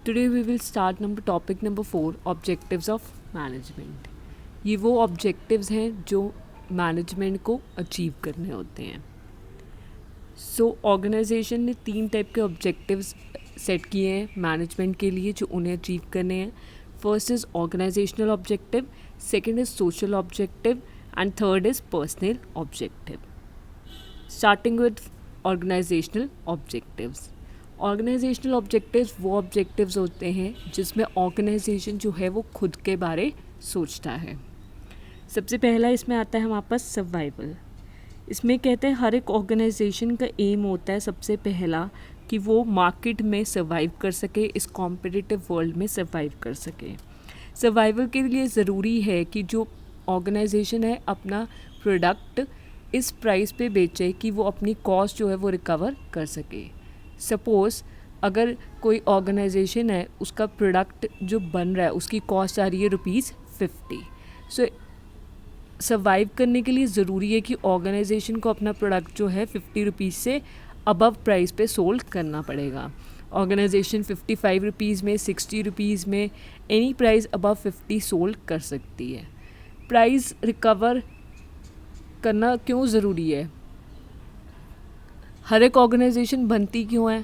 Today we will start topic number 4 objectives of management. ये वो objectives हैं जो मैनेजमेंट को अचीव करने होते हैं। ऑर्गेनाइजेशन ने 3 टाइप के ऑब्जेक्टिव्स सेट किए हैं मैनेजमेंट के लिए जो उन्हें अचीव करने हैं। First is organisational objective, second is social objective and third is personal objective. Starting with organisational objectives. Organisational objectives वो ऑब्जेक्टिव्स होते हैं जिसमें ऑर्गेनाइजेशन जो है वो खुद के बारे सोचता है। सबसे पहला इसमें आता है हमारे पास सर्वाइवल। इसमें कहते हैं हर एक ऑर्गेनाइजेशन का एम होता है सबसे पहला कि वो मार्केट में सर्वाइव कर सके, इस कॉम्पिटिटिव वर्ल्ड में सर्वाइव कर सके। सर्वाइवल के लिए ज़रूरी है कि जो ऑर्गेनाइजेशन है अपना प्रोडक्ट इस प्राइस पे बेचे कि वो अपनी कॉस्ट जो है वो रिकवर कर सके। सपोज़ अगर कोई ऑर्गेनाइजेशन है उसका प्रोडक्ट जो बन रहा है उसकी कॉस्ट आ रही है ₹50। सर्वाइव करने के लिए ज़रूरी है कि ऑर्गेनाइजेशन को अपना प्रोडक्ट जो है ₹50 से अबव प्राइस पे सोल्ड करना पड़ेगा। ऑर्गेनाइजेशन ₹55 में, ₹60 में, एनी प्राइस अबव 50 सोल्ड कर सकती है। प्राइस रिकवर करना क्यों ज़रूरी है? हर एक ऑर्गेनाइजेशन बनती क्यों है?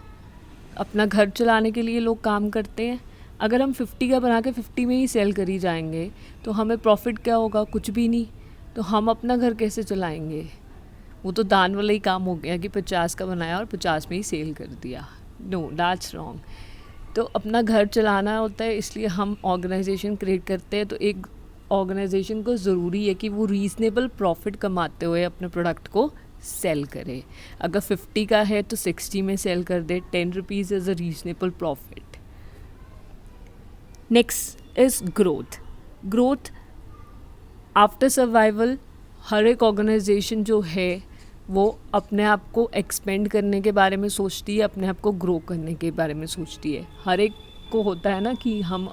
अपना घर चलाने के लिए लोग काम करते हैं। अगर हम 50 का बना के 50 में ही सेल करी जाएंगे तो हमें प्रॉफिट क्या होगा? कुछ भी नहीं। तो हम अपना घर कैसे चलाएंगे? वो तो दान वाला ही काम हो गया कि 50 का बनाया और 50 में ही सेल कर दिया। No, that's wrong. तो अपना घर चलाना होता है, इसलिए हम ऑर्गेनाइजेशन क्रिएट करते हैं। तो एक ऑर्गेनाइजेशन को ज़रूरी है कि वो रीज़नेबल प्रॉफिट कमाते हुए अपने प्रोडक्ट को सेल करे। अगर 50 का है तो 60 में सेल कर दे। ₹10 is a reasonable profit. Next is growth. Growth after survival हर एक ऑर्गेनाइजेशन जो है वो अपने आप को एक्सपेंड करने के बारे में सोचती है, अपने आप को ग्रो करने के बारे में सोचती है। हर एक को होता है ना कि हम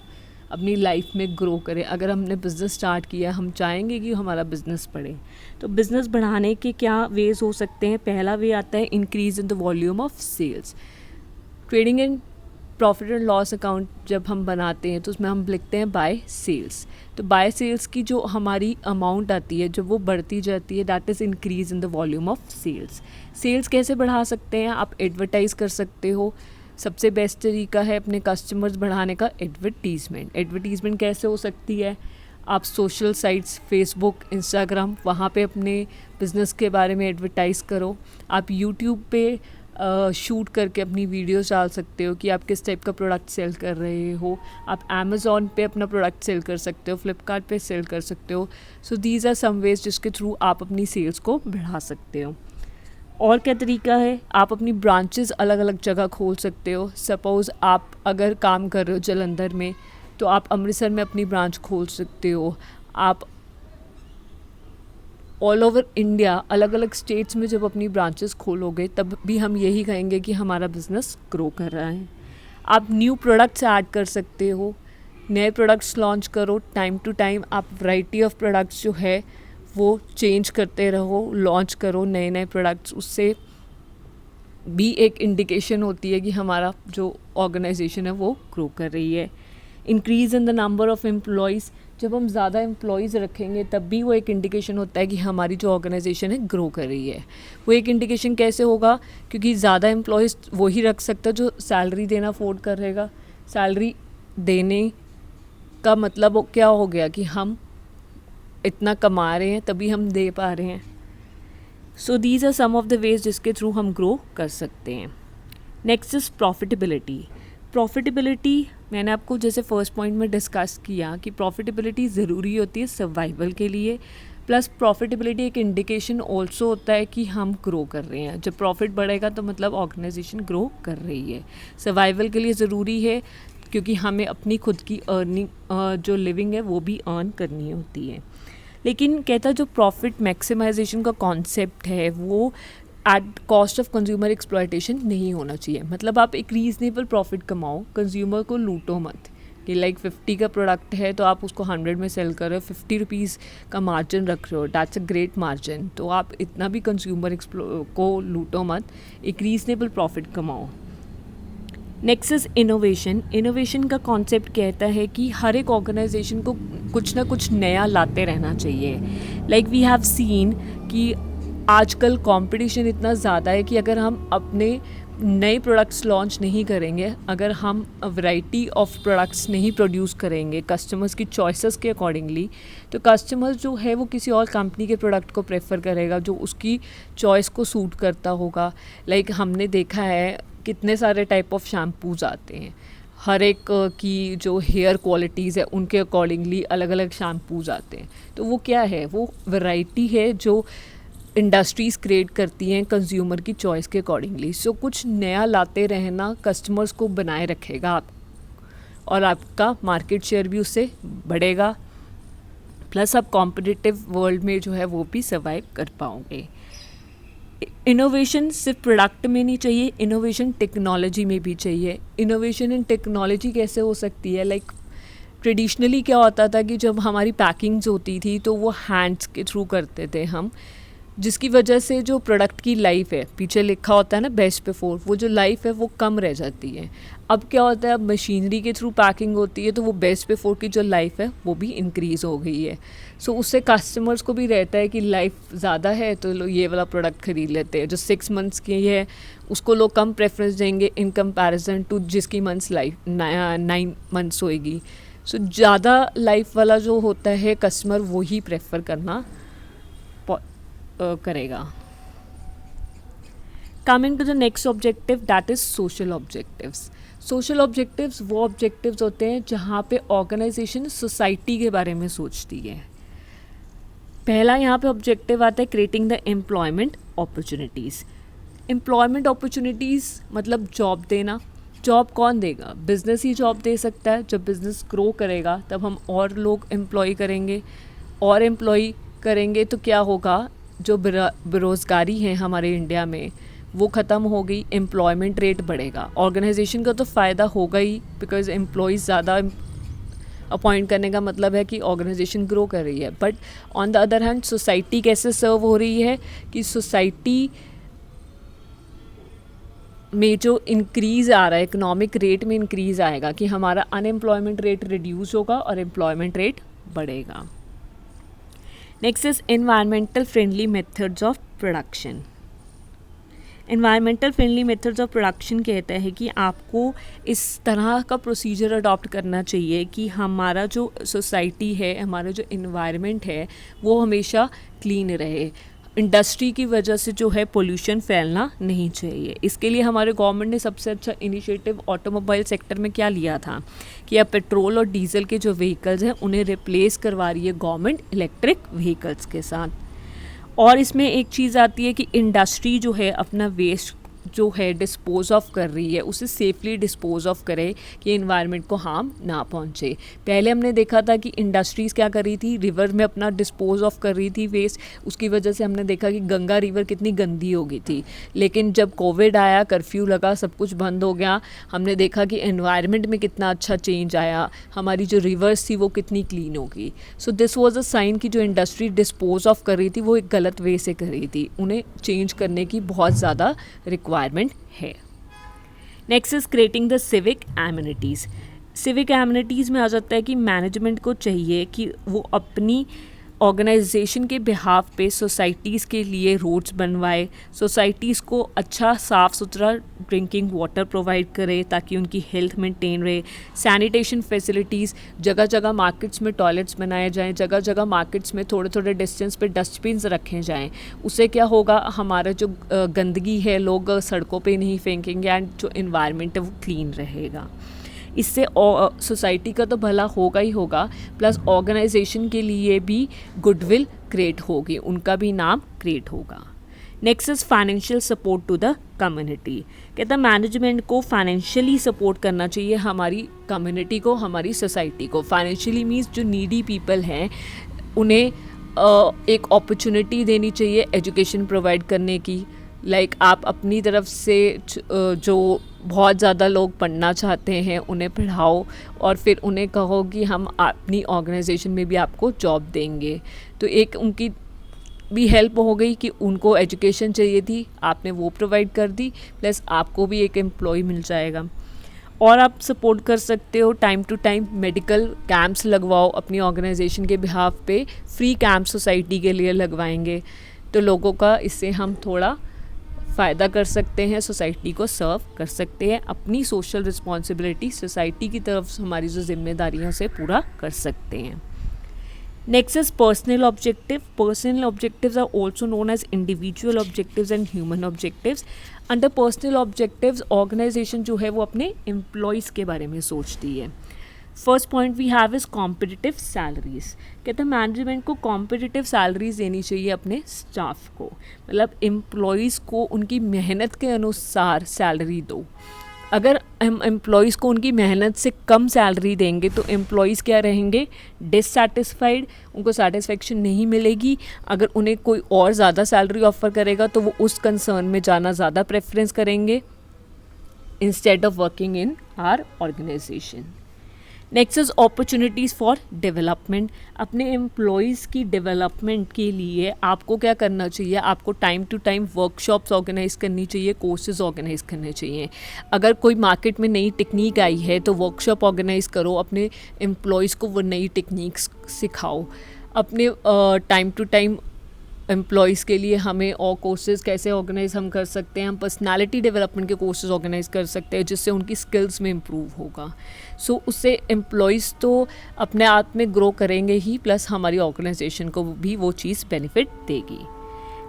अपनी लाइफ में ग्रो करें। अगर हमने बिज़नेस स्टार्ट किया, हम चाहेंगे कि हमारा बिज़नेस बढ़े। तो बिज़नेस बढ़ाने के क्या वेज़ हो सकते हैं? पहला वे आता है increase in the volume of sales. Trading and profit and loss account जब हम बनाते हैं तो उसमें हम लिखते हैं बाय सेल्स। तो बाय सेल्स की जो हमारी अमाउंट आती है जब वो बढ़ती जाती है, that is increase in the volume of sales. Sales कैसे बढ़ा सकते हैं? आप एडवर्टाइज़ कर सकते हो। सबसे बेस्ट तरीका है अपने कस्टमर्स बढ़ाने का एडवर्टीज़मेंट। एडवर्टीज़मेंट कैसे हो सकती है? आप सोशल साइट्स, फेसबुक, इंस्टाग्राम, वहाँ पे अपने बिज़नेस के बारे में एडवर्टाइज़ करो। आप यूट्यूब पे शूट करके अपनी वीडियोस डाल सकते हो कि आप किस टाइप का प्रोडक्ट सेल कर रहे हो। आप अमेज़ॉन पे अपना प्रोडक्ट सेल कर सकते हो, फ्लिपकार्ट पे सेल कर सकते हो। So these are some ways जिसके थ्रू आप अपनी सेल्स को बढ़ा सकते हो। और क्या तरीका है? आप अपनी ब्रांचेस अलग अलग जगह खोल सकते हो। सपोज़ आप अगर काम कर रहे हो जलंधर में तो आप अमृतसर में अपनी ब्रांच खोल सकते हो। आप ऑल ओवर इंडिया अलग अलग स्टेट्स में जब अपनी ब्रांचेस खोलोगे तब भी हम यही कहेंगे कि हमारा बिज़नेस ग्रो कर रहा है। आप न्यू प्रोडक्ट्स ऐड कर सकते हो, नए प्रोडक्ट्स लॉन्च करो। टाइम टू टाइम आप वैरायटी ऑफ प्रोडक्ट्स जो है वो चेंज करते रहो, लॉन्च करो नए नए प्रोडक्ट्स। उससे भी एक इंडिकेशन होती है कि हमारा जो ऑर्गेनाइजेशन है वो ग्रो कर रही है। Increase in the number of employees. जब हम ज़्यादा एम्प्लॉयज़ रखेंगे तब भी वो एक इंडिकेशन होता है कि हमारी जो ऑर्गेनाइजेशन है ग्रो कर रही है। वो एक इंडिकेशन कैसे होगा? क्योंकि ज़्यादा एम्प्लॉयज़ वही रख सकता है जो सैलरी देना अफोर्ड कर रहेगा। सैलरी देने का मतलब क्या हो गया कि हम इतना कमा रहे हैं तभी हम दे पा रहे हैं। So these are some of the ways जिसके थ्रू हम ग्रो कर सकते हैं। Next is profitability. प्रॉफिटेबिलिटी मैंने आपको जैसे फर्स्ट पॉइंट में डिस्कस किया कि प्रॉफिटेबिलिटी ज़रूरी होती है सर्वाइवल के लिए। प्लस प्रॉफिटेबिलिटी एक इंडिकेशन ऑल्सो होता है कि हम ग्रो कर रहे हैं। जब प्रॉफिट बढ़ेगा तो मतलब ऑर्गेनाइजेशन ग्रो कर रही है। सर्वाइवल के लिए ज़रूरी है क्योंकि हमें अपनी खुद की अर्निंग जो लिविंग है वो भी अर्न करनी होती है। लेकिन कहता जो प्रॉफिट मैक्सिमाइजेशन का कॉन्सेप्ट है वो at cost of consumer exploitation नहीं होना चाहिए। मतलब आप एक रीज़नेबल प्रॉफिट कमाओ, कंज्यूमर को लूटो मत कि लाइक 50 का प्रोडक्ट है तो आप उसको 100 में सेल कर रहे हो, ₹50 का मार्जिन रख रहे हो, दैट्स अ ग्रेट मार्जिन। तो आप इतना भी कंज्यूमर को लूटो मत, एक रीज़नेबल प्रॉफिट कमाओ। Next is innovation. इनोवेशन का कॉन्सेप्ट कहता है कि हर एक ऑर्गेनाइजेशन को कुछ ना कुछ नया लाते रहना चाहिए। लाइक वी हैव सीन कि आजकल कंपटीशन इतना ज़्यादा है कि अगर हम अपने नए प्रोडक्ट्स लॉन्च नहीं करेंगे, अगर हम वैरायटी ऑफ प्रोडक्ट्स नहीं प्रोड्यूस करेंगे कस्टमर्स की चॉइसेस के अकॉर्डिंगली, तो कस्टमर्स जो है वो किसी और कंपनी के प्रोडक्ट को प्रेफर करेगा जो उसकी चॉइस को सूट करता होगा। लाइक हमने देखा है कितने सारे टाइप ऑफ शैम्पूज़ आते हैं, हर एक की जो हेयर क्वालिटीज़ है उनके अकॉर्डिंगली अलग अलग शैम्पूज़ आते हैं। तो वो क्या है, वो वैरायटी है जो इंडस्ट्रीज़ क्रिएट करती हैं कंज्यूमर की चॉइस के अकॉर्डिंगली। सो कुछ नया लाते रहना कस्टमर्स को बनाए रखेगा आप, और आपका मार्केट शेयर भी उससे बढ़ेगा, प्लस आप कॉम्पिटिटिव वर्ल्ड में जो है वो भी सर्वाइव कर पाओगे। इनोवेशन सिर्फ प्रोडक्ट में नहीं चाहिए, इनोवेशन टेक्नोलॉजी में भी चाहिए। इनोवेशन इन टेक्नोलॉजी कैसे हो सकती है, लाइक ट्रेडिशनली क्या होता था कि जब हमारी पैकिंग्स होती थी तो वो हैंड्स के थ्रू करते थे हम, जिसकी वजह से जो प्रोडक्ट की लाइफ है, पीछे लिखा होता है ना बेस्ट बिफोर, वो जो लाइफ है वो कम रह जाती है। अब क्या होता है, अब मशीनरी के थ्रू पैकिंग होती है तो वो बेस्ट बिफोर की जो लाइफ है वो भी इंक्रीज़ हो गई है। सो उससे कस्टमर्स को भी रहता है कि लाइफ ज़्यादा है तो लोग ये वाला प्रोडक्ट ख़रीद लेते हैं। जो 6 मंथ्स की है उसको लोग कम प्रेफरेंस देंगे इन कंपैरिजन टू जिसकी मंथ्स लाइफ 9 मंथ्स होएगी। सो ज़्यादा लाइफ वाला जो होता है कस्टमर वही प्रेफर करना करेगा। Coming to the next objective, that is social objectives. Social objectives वो ऑब्जेक्टिव्स होते हैं जहाँ पे ऑर्गेनाइजेशन सोसाइटी के बारे में सोचती है। पहला यहाँ पे ऑब्जेक्टिव आता है creating the employment opportunities. Employment opportunities मतलब जॉब देना। जॉब कौन देगा, बिज़नेस ही जॉब दे सकता है। जब बिज़नेस ग्रो करेगा तब हम और लोग एम्प्लॉय करेंगे, और एम्प्लॉय करेंगे तो क्या होगा, जो बेरोज़गारी है हमारे इंडिया में वो ख़त्म हो गई, एम्प्लॉयमेंट रेट बढ़ेगा। ऑर्गेनाइजेशन का तो फ़ायदा होगा ही, बिकॉज एम्प्लॉयज़ ज़्यादा अपॉइंट करने का मतलब है कि ऑर्गेनाइजेशन ग्रो कर रही है। But on the other hand society कैसे सर्व हो रही है कि सोसाइटी में जो इंक्रीज़ आ रहा है, इकोनॉमिक रेट में इंक्रीज़ आएगा कि हमारा अनएम्प्लॉयमेंट रेट रिड्यूस होगा और एम्प्लॉयमेंट रेट बढ़ेगा। Next is environmental friendly methods of production. Environmental friendly methods of production कहता है कि आपको इस तरह का प्रोसीजर अडॉप्ट करना चाहिए कि हमारा जो सोसाइटी है, हमारा जो इन्वायरमेंट है वो हमेशा क्लीन रहे। इंडस्ट्री की वजह से जो है पोल्यूशन फैलना नहीं चाहिए। इसके लिए हमारे गवर्नमेंट ने सबसे अच्छा इनिशिएटिव ऑटोमोबाइल सेक्टर में क्या लिया था कि अब पेट्रोल और डीजल के जो व्हीकल्स हैं उन्हें रिप्लेस करवा रही है गवर्नमेंट इलेक्ट्रिक व्हीकल्स के साथ। और इसमें एक चीज़ आती है कि इंडस्ट्री जो है अपना वेस्ट जो है डिस्पोज ऑफ कर रही है उसे सेफली डिस्पोज ऑफ करे कि एनवायरनमेंट को हार्म ना पहुंचे। पहले हमने देखा था कि इंडस्ट्रीज़ क्या कर रही थी, रिवर में अपना डिस्पोज ऑफ कर रही थी वेस्ट, उसकी वजह से हमने देखा कि गंगा रिवर कितनी गंदी हो गई थी। लेकिन जब कोविड आया, कर्फ्यू लगा, सब कुछ बंद हो गया, हमने देखा कि एनवायरनमेंट में कितना अच्छा चेंज आया, हमारी जो रिवर्स थी वो कितनी क्लीन हो गई। So this was a sign कि जो इंडस्ट्री डिस्पोज ऑफ कर रही थी वो एक गलत वे से कर रही थी, उन्हें चेंज करने की बहुत ज़्यादा रिक्वायरमेंट है। Next is creating the civic amenities. Civic amenities में आ जाता है कि मैनेजमेंट को चाहिए कि वो अपनी ऑर्गेनाइजेशन के बिहाफ पे सोसाइटीज़ के लिए रोड्स बनवाए, सोसाइटीज़ को अच्छा साफ़ सुथरा ड्रिंकिंग वाटर प्रोवाइड करे ताकि उनकी हेल्थ मेंटेन रहे। सैनिटेशन फैसिलिटीज़, जगह जगह मार्केट्स में टॉयलेट्स बनाए जाएं, जगह जगह मार्केट्स में थोड़े थोड़े डिस्टेंस पे डस्टबिन्स रखे जाएं। उससे क्या होगा, हमारा जो गंदगी है लोग सड़कों पे नहीं फेंकेंगे एंड जो इन्वायरमेंट है वो क्लीन रहेगा। इससे सोसाइटी का तो भला होगा ही होगा, प्लस ऑर्गेनाइजेशन के लिए भी गुडविल क्रिएट होगी, उनका भी नाम क्रिएट होगा। Next is financial support to the community. कहता है मैनेजमेंट को फाइनेंशियली सपोर्ट करना चाहिए हमारी कम्युनिटी को, हमारी सोसाइटी को। फाइनेंशियली मीन्स जो नीडी पीपल हैं उन्हें एक अपॉर्चुनिटी देनी चाहिए एजुकेशन प्रोवाइड करने की। लाइक आप अपनी तरफ से जो बहुत ज़्यादा लोग पढ़ना चाहते हैं उन्हें पढ़ाओ और फिर उन्हें कहो कि हम अपनी ऑर्गेनाइजेशन में भी आपको जॉब देंगे। तो एक उनकी भी हेल्प हो गई कि उनको एजुकेशन चाहिए थी, आपने वो प्रोवाइड कर दी, प्लस आपको भी एक एम्प्लॉय मिल जाएगा। और आप सपोर्ट कर सकते हो, time to time medical camps लगवाओ अपनी ऑर्गेनाइजेशन के बिहाफ पे, फ्री कैंप सोसाइटी के लिए लगवाएंगे तो लोगों का इससे हम थोड़ा फ़ायदा कर सकते हैं, सोसाइटी को सर्व कर सकते हैं, अपनी सोशल रिस्पॉन्सिबिलिटी सोसाइटी की तरफ हमारी जो जिम्मेदारियां से पूरा कर सकते हैं. Next is personal objective. Personal objectives are also known as individual objectives and human objectives. Under personal objectives, organization जो है वो अपने employees के बारे में सोचती है. First point we have is competitive salaries. कहते हैं मैनेजमेंट को कॉम्पिटिटिव सैलरीज देनी चाहिए अपने स्टाफ को, मतलब एम्प्लॉयज़ को उनकी मेहनत के अनुसार सैलरी दो. अगर हम एम्प्लॉयज़ को उनकी मेहनत से कम सैलरी देंगे तो एम्प्लॉयज़ क्या रहेंगे, डिससेटिस्फाइड, उनको सेटिस्फेक्शन नहीं मिलेगी. अगर उन्हें कोई और ज़्यादा सैलरी ऑफ़र करेगा तो वो उस कंसर्न में जाना ज़्यादा प्रेफरेंस करेंगे instead of working in our organisation. Next is opportunities for development. अपने एम्प्लॉयज़ की डेवलपमेंट के लिए आपको क्या करना चाहिए, आपको time to time workshops organise करनी चाहिए, कोर्सेज ऑर्गेनाइज करने चाहिए. अगर कोई मार्केट में नई टेक्निक आई है तो वर्कशॉप ऑर्गेनाइज करो, अपने एम्प्लॉयज़ को वो नई टेक्निक्स सिखाओ. अपने टाइम टू टाइम एम्प्लॉयज़ के लिए हमें और कोर्सेज़ कैसे ऑर्गेनाइज हम कर सकते हैं, हम पर्सनालिटी डेवलपमेंट के कोर्सेज़ ऑर्गेनाइज कर सकते हैं जिससे उनकी स्किल्स में इम्प्रूव होगा. सो उससे एम्प्लॉयज़ तो अपने आप में ग्रो करेंगे ही, प्लस हमारी ऑर्गेनाइजेशन को भी वो चीज़ बेनिफिट देगी.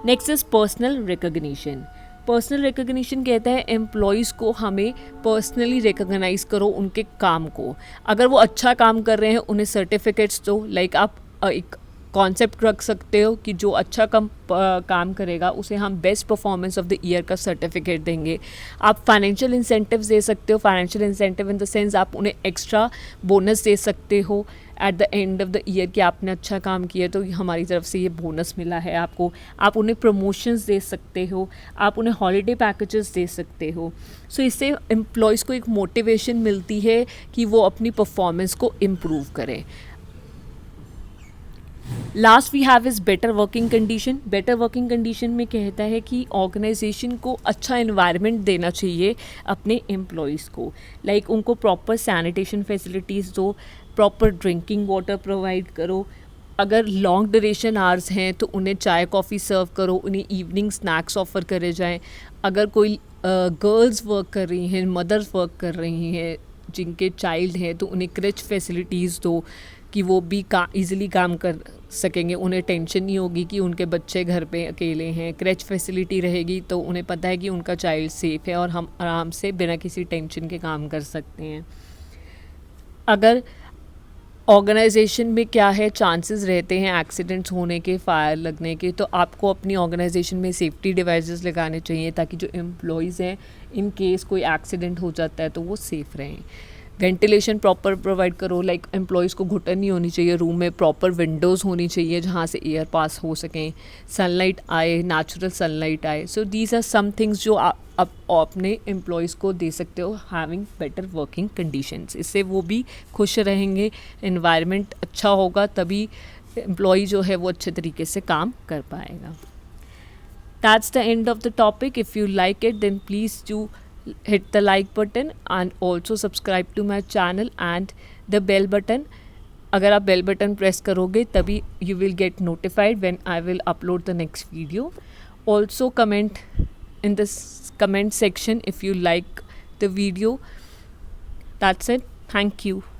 Next is personal recognition. Personal recognition कहता है एम्प्लॉयज़ को हमें पर्सनली रिकग्नाइज़ करो उनके काम को. अगर वो अच्छा काम कर रहे हैं उन्हें सर्टिफिकेट्स दो. लाइक आप एक कॉन्सेप्ट रख सकते हो कि जो अच्छा काम करेगा उसे हम best performance of the year का सर्टिफिकेट देंगे. आप फाइनेंशियल इंसेंटिव्स दे सकते हो. Financial incentive in the sense आप उन्हें एक्स्ट्रा बोनस दे सकते हो at the end of the year कि आपने अच्छा काम किया तो हमारी तरफ से ये बोनस मिला है आपको. आप उन्हें प्रमोशंस दे सकते हो, आप उन्हें हॉलीडे पैकेजेस दे सकते हो. सो इससे एम्प्लॉयज़ को एक मोटिवेशन मिलती है कि वो अपनी परफॉर्मेंस को इम्प्रूव करें. Last we have is better working condition. Better working condition में कहता है कि ऑर्गेनाइजेशन को अच्छा इन्वायरमेंट देना चाहिए अपने एम्प्लॉयज़ को. लाइक उनको प्रॉपर सैनिटेशन फैसिलिटीज़ दो, प्रॉपर ड्रिंकिंग वाटर प्रोवाइड करो. अगर लॉन्ग ड्यूरेशन आवर्स हैं तो उन्हें चाय कॉफ़ी सर्व करो, उन्हें इवनिंग स्नैक्स ऑफ़र करे जाएँ. अगर कोई गर्ल्स वर्क कर रही हैं, मदर्स वर्क कर रही हैं जिनके चाइल्ड हैं तो उन्हें क्रेच फैसिलिटीज़ दो कि वो भी ईज़िली काम कर सकेंगे. उन्हें टेंशन नहीं होगी कि उनके बच्चे घर पे अकेले हैं. क्रेच फैसिलिटी रहेगी तो उन्हें पता है कि उनका चाइल्ड सेफ़ है और हम आराम से बिना किसी टेंशन के काम कर सकते हैं. अगर ऑर्गेनाइजेशन में क्या है, चांसेस रहते हैं एक्सीडेंट्स होने के, फायर लगने के, तो आपको अपनी ऑर्गेनाइजेशन में सेफ्टी डिवाइसेस लगाने चाहिए ताकि जो एम्प्लॉयज़ हैं इन केस कोई एक्सीडेंट हो जाता है तो वो सेफ़ रहें. वेंटिलेशन प्रॉपर प्रोवाइड करो. लाइक एम्प्लॉयज़ को घुटन नहीं होनी चाहिए, रूम में प्रॉपर विंडोज़ होनी चाहिए जहाँ से एयर पास हो सकें, सनलाइट आए, नेचुरल सनलाइट आए. So these are some things जो आप अपने एम्प्लॉयज़ को दे सकते हो हैविंग बेटर वर्किंग कंडीशंस. इससे वो भी खुश रहेंगे, एनवायरनमेंट अच्छा होगा, तभी एम्प्लॉय जो है वो अच्छे तरीके से काम कर पाएगा. That's the end of the topic. If you like it then please do hit the like button and also subscribe to my channel and the bell button. अगर आप bell button press करोगे तभी you will get notified when I will upload the next video. Also comment in this comment section if you like the video. That's it. Thank you.